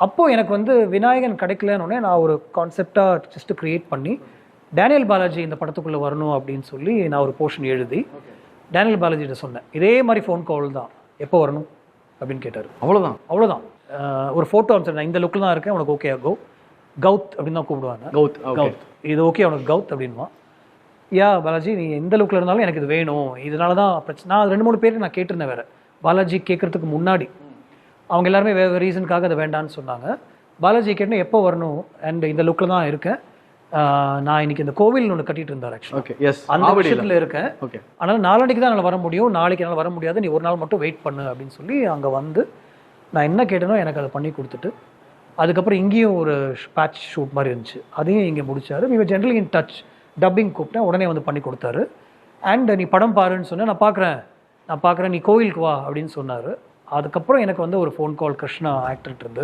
அப்போது எனக்கு வந்து விநாயகன் கிடைக்கலன்னு நான் ஒரு கான்செப்டாக ஜஸ்ட்டு க்ரியேட் பண்ணி டேனியல் பாலாஜி இந்த படத்துக்குள்ளே வரணும் அப்படின்னு சொல்லி நான் ஒரு போர்ஷன் எழுதி டேனியல் பாலாஜிகிட்ட சொன்னேன். இதே மாதிரி ஃபோன் கால் தான், எப்போ வரணும் அப்படின்னு கேட்டார். அவ்வளோதான். ஒரு ஃபோட்டோ அனுப்பிச்சு, நான் இந்த லுக்கில் தான் இருக்கேன், உனக்கு ஓகே கவுத் அப்படின்னு தான் கூப்பிடுவாங்க. கவுத் இது ஓகே உனக்கு கவுத் அப்படின்வான். யா பாலாஜி, நீ எந்த லுக்கில் இருந்தாலும் எனக்கு இது வேணும், இதனால தான் பிரச்சனை. நான் 2-3 பேருக்கு நான் கேட்டிருந்தேன் வேறு, பாலாஜி கேட்குறதுக்கு முன்னாடி. அவங்க எல்லாருமே வேறு ரீசனுக்காக அதை வேண்டான்னு சொன்னாங்க. பாலாஜி கேட்டேன் எப்போ வரணும், அண்ட் இந்த லுக்கில் தான் இருக்கேன், நான் இன்னைக்கு இந்த கோவில் ஒன்று கட்டிட்டு இருந்தார் ஆக்சுவலி, அந்த விஷயத்தில் இருக்கேன், அதனால் நாளைக்கு தான் என்னால் வர முடியும், நாளைக்கு என்னால் வர முடியாது, நீ ஒரு நாள் மட்டும் வெயிட் பண்ணு அப்படின்னு சொல்லி அங்கே வந்து நான் என்ன கேட்டேனோ எனக்கு அதை பண்ணி கொடுத்துட்டு, அதுக்கப்புறம் இங்கேயும் ஒரு பேட்ச் ஷூட் மாதிரி இருந்துச்சு, அதையும் இங்கே முடிச்சாரு. இவர் ஜென்ரலி இன் டச், டப்பிங் கூப்பிட்டேன், உடனே வந்து பண்ணி கொடுத்தாரு. அண்ட் நீ படம் பாருன்னு சொன்னேன், நான் பார்க்குறேன் நீ கோவிலுக்கு வா அப்படின்னு சொன்னார். அதுக்கப்புறம் எனக்கு வந்து ஒரு ஃபோன் கால் கிருஷ்ணா ஆக்டர்கிட்ட இருந்து